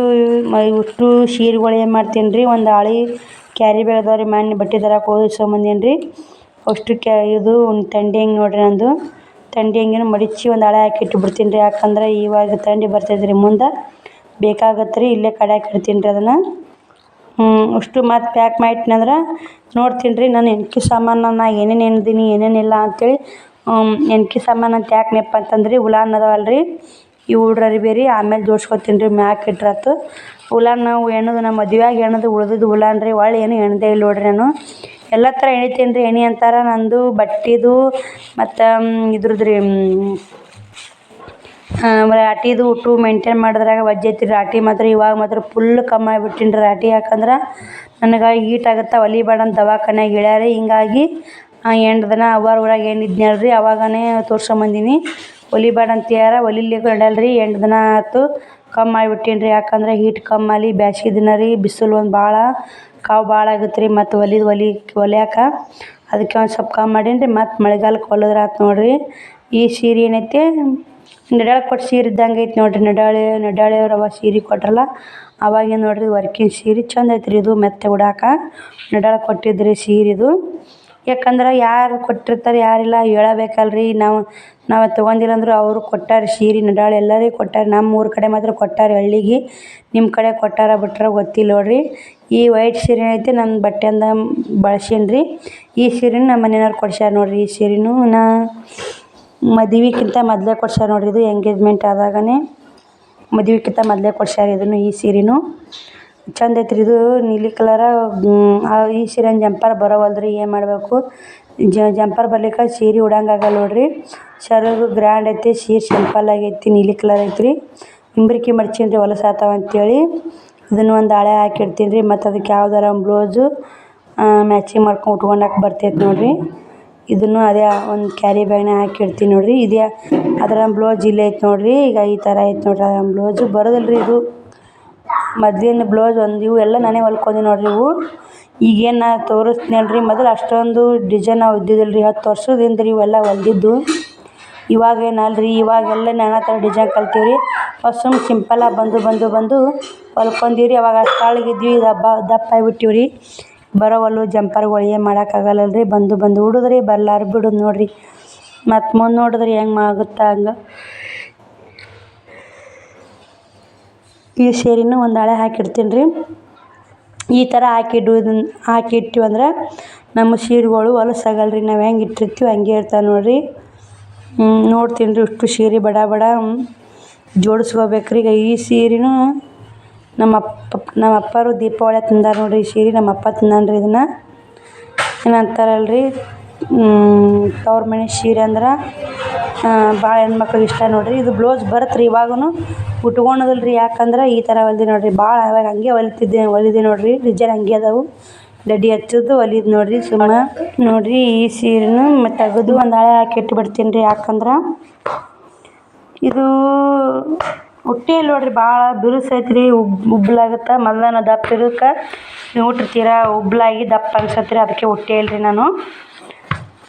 ಇಷ್ಟು ಸೀರೆಗಳು ಏನು ಮಾಡ್ತೀನಿ ರೀ, ಒಂದು ಹಳೆ ಕ್ಯಾರಿ ಬ್ಯಾಗ್ ಅದಾವ ರೀ. ಮೊನ್ನೆ ಬಟ್ಟೆ ತರಕ್ಕೆ ಹೋಗಿ ಇಸ್ಕೊಂಬಂದೀನಿ ರೀ. ಅಷ್ಟು ಇದು ತಂಡಿ ಹಂಗೆ ನೋಡಿರಿ ನಂದು. ತಂಡಿ ಹಂಗೇನು ಮಡಿಚಿ ಒಂದು ಹಳೆ ಹಾಕಿಟ್ಟು ಬಿಡ್ತೀನಿ ರೀ. ಯಾಕಂದ್ರೆ ಇವಾಗ ತಂಡಿ ಬರ್ತೈತೆ ರೀ, ಮುಂದೆ ಬೇಕಾಗತ್ತೆ ರೀ. ಇಲ್ಲೇ ಕಡ್ಯಾಕ್ ಇಡ್ತೀನಿ ರೀ ಅದನ್ನು. ಅಷ್ಟು ಮತ್ತು ಪ್ಯಾಕ್ ಮಾಡಿಟ್ನಂದ್ರೆ ನೋಡ್ತೀನಿ ರೀ. ನಾನು ಹೆಣ್ಕಿ ಸಾಮಾನು ನಾ ಏನೇನು ಹೆಣ್ದೀನಿ ಏನೇನಿಲ್ಲ ಅಂತೇಳಿ. ಹೆಣ್ಕಿ ಸಾಮಾನು ಅಂತ ಯಾಕಪ್ಪ ಅಂತಂದ್ರೆ ಉಲಾನ್ ಅದಾವಲ್ರಿ, ಇವು ಉಡ್ರರಿ ಬೇರೆ ಆಮೇಲೆ ಜೋಡ್ಸ್ಕೊತೀನಿ ರೀ. ಮ್ಯಾಕ್ ಇಟ್ರಾತು ಉಲಾನ್ ನಾವು ಹೆಣದು ನಮ್ಮ ಮದುವೆಯಾಗ ಹೆಣದು ಉಳ್ದಿದ್ದು ಉಲಾನ್ ರೀ. ಒಳ್ಳೆ ಏನು ಹೆಣ್ದೇ ಇಲ್ಲ ನೋಡಿರಿ ನಾನು. ಎಲ್ಲ ಥರ ಎಣಿತೀನಿ ರೀ. ಎಣೆ ಅಂತಾರೆ ನಂದು ಬಟ್ಟೆದು ಮತ್ತು ಇದ್ರದ್ದು ರೀ ರಾಟಿದು ಉಟ್ಟು ಮೇಂಟೈನ್ ಮಾಡಿದ್ರಾಗ ವಜ್ಜೈತಿ ರಾಟಿ ಮಾತ್ರ. ಇವಾಗ ಮಾತ್ರ ಫುಲ್ ಕಮ್ಮಿ ಆಗಿಬಿಟ್ಟಿನಿ ರೀ ರಾಟಿ. ಯಾಕಂದ್ರೆ ನನಗೆ ಹೀಟ್ ಆಗುತ್ತೆ, ಹೊಲಿಬೇಡ ಅಂತ ದವಾಖಾನ್ಯಾಗ ಹೇಳ್ಯಾರಿ. ಹಿಂಗಾಗಿ 8 ದಿನ ಅವ್ವಾರ ಊರಾಗ ಏನಿದ್ನಲ್ಲ ರೀ, ಅವಾಗನೇ ತೋರ್ಸ್ಕೊಂಬಂದೀನಿ. ಹೊಲಿಬೇಡ ಅಂತ ಹೇಳ್ಯಾರ, ಹೊಲಿಲಿಕ್ಕೆ ನಡೆಯಲ್ಲ ರೀ. 8 ದಿನ ಆಯ್ತು ಕಮ್ಮಿ ಆಗಿಬಿಟ್ಟೀನಿ ರೀ. ಯಾಕಂದ್ರೆ ಹೀಟ್ ಕಮ್ಮಿ ಆಗಲಿ, ಬ್ಯಾಸ್ಗೆ ದಿನ ರೀ, ಬಿಸಿಲು ಒಂದು ಭಾಳ ಕಾವು ಭಾಳ ಆಗುತ್ತೆ ರೀ. ಮತ್ತು ಹೊಲಿಯಾಕ ಅದಕ್ಕೆ ಒಂದು ಸ್ವಲ್ಪ ಕಮ್ಮಿ ಮಾಡೀನಿ ರೀ. ಮತ್ತು ಮಳೆಗಾಲಕ್ಕೆ ಹೊಲಿದ್ರೆ ಆಯ್ತು ನೋಡಿರಿ. ಈ ಸೀರೆ ಏನೈತೆ ನಡ್ಯಾಳ ಕೊಟ್ಟು ಸೀರೆ ಇದ್ದಂಗೆ ಐತೆ ನೋಡಿರಿ. ನಡ್ಯಾಳಿಯವ್ರು ಅವಾಗ ಸೀರೆ ಕೊಟ್ರಲ್ಲ, ಅವಾಗೇ ನೋಡಿರಿ ವರ್ಕಿಂಗ್ ಸೀರೆ ಚಂದ ಐತೆ ರೀ. ಇದು ಮೆತ್ತೆ ಉಡಾಕ ನಡ್ಯಾಳ ಕೊಟ್ಟಿದ್ರಿ ಸೀರೆ ಇದು. ಯಾಕಂದ್ರೆ ಯಾರು ಕೊಟ್ಟಿರ್ತಾರೆ ಯಾರಿಲ್ಲ ಹೇಳಬೇಕಲ್ರಿ. ನಾವು ತೊಗೊಂಡಿಲ್ಲ ಅಂದರೂ ಅವರು ಕೊಟ್ಟಾರೆ ಸೀರೆ. ನಡ್ಯಾಳ ಎಲ್ಲರಿಗೆ ಕೊಟ್ಟಾರೆ. ನಮ್ಮ ಊರ ಕಡೆ ಮಾತ್ರ ಕೊಟ್ಟಾರೆ ಹಳ್ಳಿಗೆ. ನಿಮ್ಮ ಕಡೆ ಕೊಟ್ಟಾರ ಬಿಟ್ರೆ ಗೊತ್ತಿಲ್ಲ ನೋಡಿರಿ. ಈ ವೈಟ್ ಸೀರೆ ಐತೆ ನನ್ನ ಬಟ್ಟೆಯಿಂದ ಬಳಸೀನಿ ರೀ. ಈ ಸೀರೆನೂ ನಮ್ಮ ಮನೆಯವ್ರು ಕೊಡ್ಸ್ಯಾರ ನೋಡಿರಿ. ಈ ಸೀರೆನೂ ಮದುವೆಗಿಂತ ಮೊದಲೇ ಕೊಡ್ಸ್ಯಾರ ನೋಡಿರಿ. ಇದು ಎಂಗೇಜ್ಮೆಂಟ್ ಆದಾಗನೇ ಮದುವೆಗಿಂತ ಮೊದಲೇ ಕೊಡ್ಸ್ಯಾರ ಇದನ್ನು. ಈ ಸೀರೆನೂ ಚಂದ ಐತ್ರಿ. ಇದು ನೀಲಿ ಕಲರ. ಈ ಸೀರೆ ಜಂಪರ್ ಬರೋವಲ್ದು ರೀ, ಏನು ಮಾಡಬೇಕು. ಜಂಪರ್ ಬರ್ಲಿಕ್ಕೆ ಸೀರೆ ಉಡಂಗಾಗಲ್ಲ ನೋಡಿರಿ. ಸೆರಗು ಗ್ರ್ಯಾಂಡ್ ಐತಿ, ಸೀರೆ ಸಿಂಪಲ್ ಆಗೈತಿ, ನೀಲಿ ಕಲರ್ ಐತ್ರಿ. ಇಂಬ್ರಿಕಿ ಮಡ್ಚೀನಿ ರೀ ಹೊಲಸಾತಾವ ಅಂತೇಳಿ ಇದನ್ನು ಒಂದು ಹಾಳೆ ಹಾಕಿಡ್ತೀನಿ ರೀ. ಮತ್ತು ಅದಕ್ಕೆ ಯಾವ್ದಾರ ಒಂದು ಬ್ಲೌಸು ಮ್ಯಾಚಿಂಗ್ ಮಾಡ್ಕೊಂಡು ಉಟ್ಕೊಳಕ್ಕೆ ಬರ್ತೈತೆ ನೋಡಿರಿ. ಇದನ್ನು ಅದೇ ಒಂದು ಕ್ಯಾರಿ ಬ್ಯಾಗ್ನಾಗ ಹಾಕಿಡ್ತೀನಿ ನೋಡಿರಿ. ಇದೇ ಅದರ ಬ್ಲೌಸ್ ಇಲ್ಲೇ ಐತೆ ನೋಡಿರಿ. ಈಗ ಈ ಥರ ಐತೆ ನೋಡಿರಿ ಅದರ ಬ್ಲೌಸು. ಬರೋದಿಲ್ಲ ರೀ ಇದು ಮೊದಲಿನ ಬ್ಲೌಸ್ ಒಂದು ಇವು ಎಲ್ಲ ನಾನೇ ಹೊಲ್ಕೊಂಡೆ ನೋಡಿರಿ. ಇವು ಈಗೇನು ನಾ ತೋರಿಸ್ತೀನಲ್ಲ ರೀ, ಮೊದಲು ಅಷ್ಟೊಂದು ಡಿಸೈನ್ ನಾವು ಇದ್ದಿದ್ದಿಲ್ಲ ರೀ. 10 ವರ್ಷದಿಂದ ರೀ ಇವೆಲ್ಲ ಹೊಲ್ದಿದ್ದು. ಇವಾಗೇನಲ್ಲ ರೀ, ಇವಾಗೆಲ್ಲ ನಾನಾ ಥರ ಡಿಸೈನ್ ಕಲ್ತೀವಿ ರೀ. ಫಸ್ಟ್ ಸುಮ್ಮನೆ ಸಿಂಪಲಾಗಿ ಬಂದು ಹೊಲ್ಕೊಂಡೀವಿ ರೀ. ಅವಾಗ ಅಷ್ಟು ತೆಳ್ಳಗಿದ್ವಿ, ದಪ್ಪ ಆಗಿಬಿಟ್ಟಿವಿ ರೀ. ಬರೋವಲ್ಲು ಜಂಪರ್ಗಳು ಏನು ಮಾಡೋಕ್ಕಾಗಲ್ಲಲ್ಲ ರೀ. ಬಂದು ಉಡಿದ್ರಿ ಬರ್ಲಾರ ಬಿಡೋದು ನೋಡಿರಿ. ಮತ್ತು ಮುಂದೆ ನೋಡಿದ್ರಿ ಹೆಂಗೆ ಆಗುತ್ತಾ ಹಂಗೆ. ಈ ಸೀರೆನೂ ಒಂದು ಹಾಳೆ ಹಾಕಿಡ್ತೀನಿ ರೀ. ಈ ಥರ ಹಾಕಿಟ್ಟಿವಂದ್ರೆ ನಮ್ಮ ಸೀರೆಗಳು ಹೊಲಸಾಗಲ್ಲ ರೀ. ನಾವು ಹೆಂಗೆ ಇಟ್ಟಿರ್ತೀವಿ ಹಂಗೆ ಇರ್ತಾವೆ ನೋಡಿರಿ. ನೋಡ್ತೀನಿ ರೀ ಇಷ್ಟು ಸೀರೆ ಬಡ ಜೋಡಿಸ್ಕೋಬೇಕು ರೀ. ಈಗ ಈ ಸೀರೆನೂ ನಮ್ಮ ಅಪ್ಪರು ದೀಪಾವಳಿ ತಂದಾರ ನೋಡಿರಿ. ಈ ಸೀರೆ ನಮ್ಮ ಅಪ್ಪ ತಂದಾನ ರೀ. ಇದನ್ನು ಏನಂತಾರಲ್ಲ ರೀ, ತವ್ರ ಮನೆ ಸೀರೆ ಅಂದ್ರೆ ಭಾಳ ಹೆಣ್ಮಕ್ಳಿಗೆ ಇಷ್ಟ ನೋಡಿರಿ. ಇದು ಬ್ಲೌಸ್ ಬರುತ್ತೆ ರೀ. ಇವಾಗೂ ಉಟ್ಕೊಳೋದಿಲ್ಲ ರೀ. ಯಾಕಂದ್ರೆ ಈ ಥರ ಹೊಲ್ದಿ ನೋಡಿರಿ. ಭಾಳ ಅವಾಗ ಹಂಗೆ ಹೊಲಿದೆ ನೋಡಿರಿ. ಡಿಸೈನ್ ಹಂಗೆ ಅದಾವು. ದಡಿ ಹಚ್ಚೋದು ಹೊಲಿದು ನೋಡಿರಿ ಸುಮ್ಮನೆ ನೋಡಿರಿ. ಈ ಸೀರೆನೂ ತೆಗೆದು ಒಂದು ಹಾಳೆ ಹಾಕಿ ಇಟ್ಬಿಡ್ತೀನಿ ರೀ. ಯಾಕಂದ್ರೆ ಇದು ಉಟ್ಟಿಲ್ಲ ನೋಡಿರಿ. ಭಾಳ ಬಿರುಸು ಐತೆ ರೀ. ಉಬ್ಬಲಾಗುತ್ತೆ. ಮೊದಲನ ದಪ್ಪ ಇದಕ್ಕೆ ಉಟ್ಟಿರ್ತೀರ ಉಬ್ಬಲಾಗಿ ದಪ್ಪ ಅನ್ಸತ್ತೆ ರೀ. ಅದಕ್ಕೆ ಉಟ್ಟೇ ಇಲ್ಲ ರೀ ನಾನು.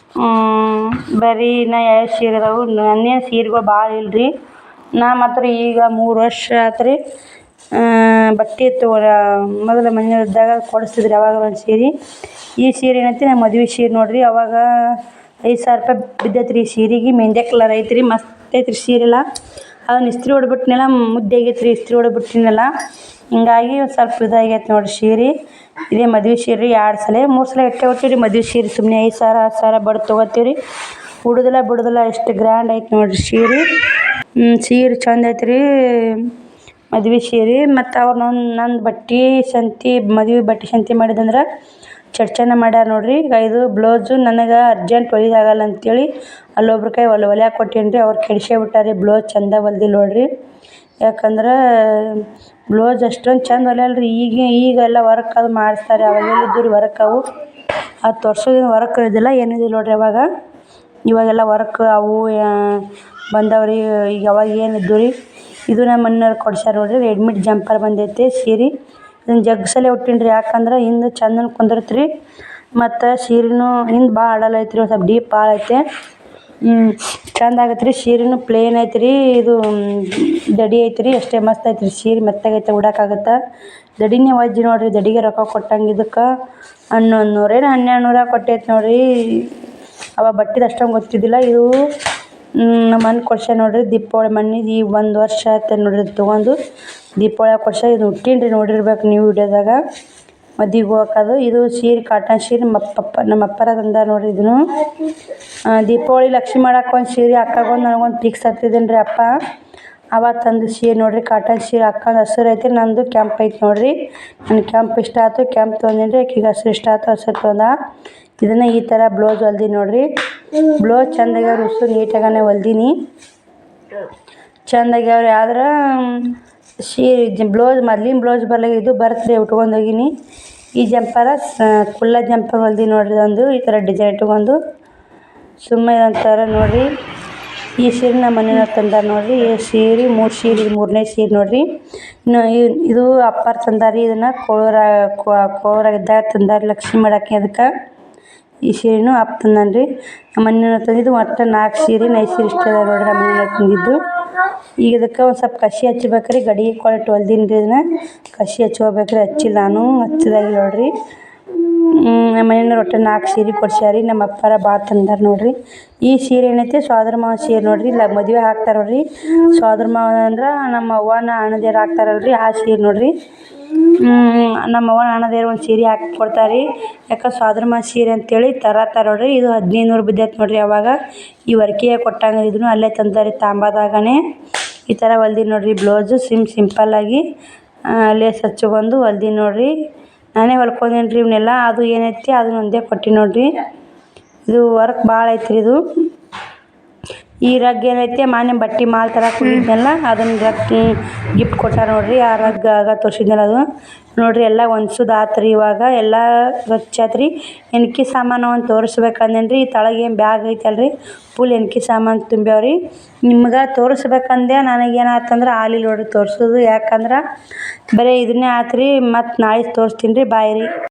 ಬರೀ ಇನ್ನು ಯಾವ ಸೀರೆ ಅದಾವು. ನನ್ನೇನು ಸೀರೆಗಳು ಭಾಳ ಇಲ್ಲ ರೀ. ನಾ ಮಾತ್ರ ಈಗ 3 ವರ್ಷ ಆಯ್ತು ರೀ ಬಟ್ಟೆ ಮೊದಲು ಮನೆಯಲ್ಲಿದ್ದಾಗ ಕೊಡಿಸ್ತಿದ್ರಿ ಅವಾಗ ಒಂದು ಸೀರೆ. ಈ ಸೀರೆ ಏನೈತಿ ನಮ್ಮ ಮದುವೆ ಸೀರೆ ನೋಡಿರಿ. ಅವಾಗ 5,000 ರೂಪಾಯಿ ಬಿದ್ದೈತೆ ರೀ ಈ ಸೀರೆಗೆ. ಮೆಹಂದಿ ಕಲರ್ ಐತೆ ರೀ. ಮಸ್ತ್ ಐತೆ ರೀ ಸೀರೆ ಎಲ್ಲ. ಅದನ್ನ ಇಸ್ತ್ರಿ ಹೊಡ್ಬಿಟ್ನೆಲ್ಲ ಮುದ್ದೆ ಆಗೈತೆ ರೀ. ಇಸ್ತ್ರಿ ಹೊಡ್ಬಿಟ್ಟಿನೆಲ್ಲ ಹಿಂಗಾಗಿ ಒಂದು ಸ್ವಲ್ಪ ಇದಾಗೈತೆ ನೋಡಿರಿ ಸೀರೆ. ಇದೇ ಮದುವೆ ಸೀರೆ ರೀ. 2 ಸಲ 3 ಸಲ ಇಟ್ಟೆ ಹೋಗ್ತೀವಿ ರೀ ಮದುವೆ ಸೀರೆ. ಸುಮ್ಮನೆ 5,000 10,000 ಬಡ್ದು ತೊಗೋತೀವಿ ರೀ. ಬಿಡೋದಿಲ್ಲ ಎಷ್ಟು ಗ್ರ್ಯಾಂಡ್ ಐತೆ ನೋಡಿರಿ ಸೀರೆ. ಸೀರೆ ಚಂದ ಐತೆ ರೀ ಮದುವೆ ಸೀರೆ. ಮತ್ತು ಅವ್ರು ನಂದು ಬಟ್ಟೆ ಸಂತೆ ಮದುವೆ ಬಟ್ಟೆ ಸಂತೆ ಮಾಡಿದಂದ್ರೆ ಚರ್ಚೆನ ಮಾಡ್ಯಾರ ನೋಡಿರಿ. ಈಗ ಇದು ಬ್ಲೌಸು ನನಗೆ ಅರ್ಜೆಂಟ್ ಹೊಲಿದಾಗಲ್ಲ ಅಂತೇಳಿ ಅಲ್ಲೊಬ್ರ ಕೈ ಹೊಲ್ಯಾಕೆ ಕೊಟ್ಟೀನಿ ರೀ. ಅವ್ರು ಕೆಡಿಸೇ ಬಿಟ್ಟಾರೆ. ಬ್ಲೌಸ್ ಚಂದ ಹೊಲ್ದಿಲ್ಲ ನೋಡಿರಿ. ಯಾಕಂದ್ರೆ ಬ್ಲೌಸ್ ಅಷ್ಟೊಂದು ಚಂದ ಹೊಲಿಯಲ್ಲ ರೀ. ಈಗೆಲ್ಲ ವರ್ಕ್ ಅದು ಮಾಡಿಸ್ತಾರೆ. ಅವಾಗೆಲ್ಲಿದ್ದು ರೀ ವರ್ಕ್ ಅವು 10 ವರ್ಷದಿಂದ ವರ್ಕ್ ಇದ್ದಿಲ್ಲ ಏನಿದಿಲ್ಲ ನೋಡಿರಿ ಅವಾಗ. ಇವಾಗೆಲ್ಲ ವರ್ಕ್ ಅವು ಬಂದವ್ರಿ. ಈಗ ಅವಾಗ ಏನಿದ್ದು ರೀ. ಇದು ನಮ್ಮ ಮನೆಯವ್ರು ಕೊಡ್ಸ್ಯಾರ ನೋಡಿರಿ. ರೆಡಿಮೇಡ್ ಜಂಪರ್ ಬಂದೈತೆ ಸೀರೆ. ಇದನ್ನು ಜಗ್ಸಲೆ ಉಟ್ಟೀನಿ ರೀ. ಯಾಕಂದ್ರೆ ಹಿಂದೆ ಚಂದನ ಕುಂದಿರ್ತೆ ರೀ. ಮತ್ತು ಸೀರೆನೂ ಹಿಂದೆ ಭಾಳ ಅಡಲ್ ಐತೆ ರೀ. ಒಂದು ಸ್ವಲ್ಪ ಡೀಪ್ ಭಾಳ ಐತೆ. ಚಂದ ಆಗತ್ತೆ ರೀ. ಸೀರೆನೂ ಪ್ಲೇನ್ ಐತೆ ರೀ. ಇದು ದಡಿ ಐತೆ ರೀ. ಅಷ್ಟೇ ಮಸ್ತ್ ಐತೆ ರೀ ಸೀರೆ. ಮೆತ್ತಗೈತೆ ಉಡೋಕ್ಕಾಗತ್ತೆ. ದಡಿನೇ ವಜ್ಜಿ ನೋಡಿರಿ. ದಡಿಗೆ ರೊಕ್ಕ ಕೊಟ್ಟಂಗೆ ಇದಕ್ಕೆ 1100 ಏನೋ 1200 ಕೊಟ್ಟೈತೆ ನೋಡಿರಿ. ಅವಾಗ ಬಟ್ಟೆದು ಅಷ್ಟೊಂದು ಗೊತ್ತಿದ್ದಿಲ್ಲ. ಇದು ನಮ್ಮ ಮನೆ ಕೊಡ್ಸ್ಯಾರ ನೋಡಿರಿ ದೀಪಾವಳಿ ಮನೆದು. ಈಗ 1 ವರ್ಷ ಆಯ್ತು ನೋಡಿರಿ ಇದು ತೊಗೊಂಡು. ದೀಪಾವಳಿ ಕೊಡ್ಸ್ಯಾರ. ಇದು ಉಟ್ಟೀನಿ ರೀ. ನೋಡಿರ್ಬೇಕು ನೀವು ವಿಡಿಯೋದಾಗ ಮದ್ವೆಗೆ ಹೋಗೋಕದು. ಇದು ಸೀರೆ ಕಾಟನ್ ಸೀರೆ ನಮ್ಮ ಅಪ್ಪರ ತಂದಾರ ನೋಡಿರಿ. ಇದನ್ನು ದೀಪಾವಳಿ ಲಕ್ಷ್ಮಿ ಮಾಡಕ್ಕೆ ಒಂದು ಸೀರೆ ಅಕ್ಕಗೊಂದು ನನಗೊಂದು ಫಿಕ್ಸ್ ಆಗ್ತಿದ್ದೀನಿ ರೀ ಅಪ್ಪ. ಅವಾಗ ತಂದು ಸೀರೆ ನೋಡಿರಿ ಕಾಟನ್ ಸೀರೆ. ಅಕ್ಕಂದು ಹಸಿರು ಐತೆ, ನಂದು ಕೆಂಪು ಐತೆ ನೋಡಿರಿ. ನನಗೆ ಕೆಂಪು ಇಷ್ಟ ಆಯ್ತು ಕೆಂಪು ತೊಗೊಂಡೀನಿ ರೀ. ಆಕೆಗೆ ಹಸಿರು ಇಷ್ಟ ಆಯ್ತು ಹಸಿರು ತೊಗೊಂಡ. ಇದನ್ನು ಈ ಥರ ಬ್ಲೌಸ್ ಹೊಲ್ದೀನಿ ನೋಡಿರಿ. ಬ್ಲೌಸ್ ಚೆಂದಾಗ್ಯಾವ್ರಿ. ಉಸು ನೀಟಾಗನೆ ಹೊಲ್ದೀನಿ. ಚೆಂದಾಗ್ಯಾವ್ರಿ. ಆದ್ರೆ ಸೀರೆ ಬ್ಲೌಸ್ ಮೊದ್ಲಿನ ಬ್ಲೌಸ್ ಇದು ಬರುತ್ತೆ ರೀ. ಉಟ್ಕೊಂಡು ಹೋಗೀನಿ. ಈ ಜಂಪರ ಕುಲ್ಲ ಜಂಪರ್ ಹೊಲ್ದೀನಿ ನೋಡಿರಿ. ಒಂದು ಈ ಥರ ಡಿಸೈನ್ ಇಟ್ಕೊಂಡು ಸುಮ್ಮನೆ ಒಂಥರ ನೋಡಿರಿ. ಈ ಸೀರೆ ನಮ್ಮ ಮನೆಯವ್ರು ತಂದಾರ ನೋಡಿರಿ. ಈ ಸೀರೆ 3 ಸೀರೆ. ಇದು 3ನೇ ಸೀರೆ ನೋಡಿರಿ. ಇನ್ನು ಇದು ಅಪ್ಪಾರು ತಂದಾರ ರೀ. ಇದನ್ನು ಕೋಳೂರಾಗಿದ್ದಾಗ ತಂದಾರ ಲಕ್ಷ್ಮಿ ಮಾಡಕ್ಕೆ. ಅದಕ್ಕೆ ಈ ಸೀರೆನೂ ಅಪ್ಪ ತಂದಾನ ರೀ. ನಮ್ಮ ಮನೆಯವ್ರು ತಂದಿದ್ದು ಒಟ್ಟು 4 ಸೀರೆ 5 ಸೀರೆ ಇಷ್ಟ ಅದಾವೆ ನೋಡಿರಿ ನಮ್ಮ ಮನೆಯವ್ರು ತಂದಿದ್ದು. ಈಗ ಇದಕ್ಕೆ ಒಂದು ಸ್ವಲ್ಪ ಕಸಿ ಹಚ್ಬೇಕು ರೀ. ಗಡಿಗೆ ಕೊಳಿಟ್ಟು ಹೊಲ್ದೀನಿ ರೀ. ಇದನ್ನು ಕಸಿ ಹಚ್ಕೋಬೇಕು ರೀ. ಹಚ್ಚಿಲ್ಲ ನಾನು. ಹಚ್ಚಿದಾಗಿ ನೋಡಿರಿ. ನಮ್ಮ ಮನೆಯವ್ರು ಒಟ್ಟು 4 ಸೀರೆ ಕೊಡ್ಸ್ಯಾರ ರೀ. ನಮ್ಮ ಅಪ್ಪಾರ ಭಾಳ ತಂದಾರ ನೋಡಿರಿ. ಈ ಸೀರೆ ಏನೈತೆ ಸೋದರ ಮಾವ ಸೀರೆ ನೋಡಿರಿ. ಇಲ್ಲ ಮದುವೆ ಹಾಕ್ತಾರೆ ನೋಡಿರಿ. ಸೋದರ ಮಾವ ಅಂದ್ರೆ ನಮ್ಮ ಅವ್ವನ ಅಣ್ಣದೇರು ಹಾಕ್ತಾರಲ್ಲ ರೀ ಆ ಸೀರೆ ನೋಡಿರಿ. ನಮ್ಮ ಅವ್ವನ ಅಣ್ಣದೇರು ಒಂದು ಸೀರೆ ಹಾಕಿ ಕೊಡ್ತಾರೆ ರೀ. ಯಾಕೆ ಸೋದರ ಮಾವ ಸೀರೆ ಅಂತೇಳಿ ತರತಾರೆ ನೋಡಿರಿ. ಇದು 1500 ಬಿದ್ದೈತೆ ನೋಡಿರಿ. ಅವಾಗ ಈ ವರ್ಕಿಗೆ ಕೊಟ್ಟಂಗೆ ಇದನ್ನು ಅಲ್ಲೇ ತಂದಾರೆ ತಾಂಬಾದಾಗನೇ. ಈ ಥರ ಹೊಲ್ದೀನಿ ನೋಡಿರಿ ಬ್ಲೌಸು. ಸಿಂಪಲ್ಲಾಗಿ ಲೇಸ್ ಹಚ್ಕೊಂಡು ಹೊಲ್ದೀನಿ ನೋಡಿರಿ. ನಾನೇ ಹೊಲ್ಕೊಂಡೀನಿ ರೀ ಇವನ್ನೆಲ್ಲ. ಅದು ಏನೈತಿ ಅದನ್ನ ಒಂದೇ ಕೊಟ್ಟಿನಿ ನೋಡಿರಿ. ಇದು ವರ್ಕ್ ಭಾಳ ಐತೆ ರೀ. ಇದು ಈ ರಗ್ ಏನೈತೆ ಮಾನ್ಯ ಬಟ್ಟೆ ಮಾಲ್ ತರಕ್ಕೆ ಹೋಗಿದ್ನಲ್ಲ ಅದನ್ನ ರಗ್ ಗಿಫ್ಟ್ ಕೊಟ್ಟಾರ ನೋಡ್ರಿ. ಆ ರಗ್ ಆಗ ತೋರಿಸಿದ್ನಲ್ಲ ಅದು ನೋಡ್ರಿ. ಎಲ್ಲ ಹೊಂದ್ಸೋದು ಆತ್ರಿ. ಇವಾಗ ಎಲ್ಲ ಸ್ವಚ್ಛಾತ್ರಿ. ಎಣ್ಕಿ ಸಾಮಾನು ಒಂದು ತೋರಿಸ್ಬೇಕಂದೇನ್ರಿ. ತಳಗೆ ಏನು ಬ್ಯಾಗ್ ಐತಲ್ರಿ ಫುಲ್ ಎಣ್ಕಿ ಸಾಮಾನು ತುಂಬ್ಯಾವ್ರಿ. ನಿಮ್ಗೆ ತೋರಿಸ್ಬೇಕಂದೆ ನನಗೇನಾತಂದ್ರೆ ಆಲಿಲ್ಲ ನೋಡ್ರಿ ತೋರಿಸೋದು. ಯಾಕಂದ್ರೆ ಬರೀ ಇದನ್ನೇ ಆತ್ರಿ. ಮತ್ತು ನಾಳೆ ತೋರಿಸ್ತೀನಿ ರೀ. ಬಾಯ್ ರೀ.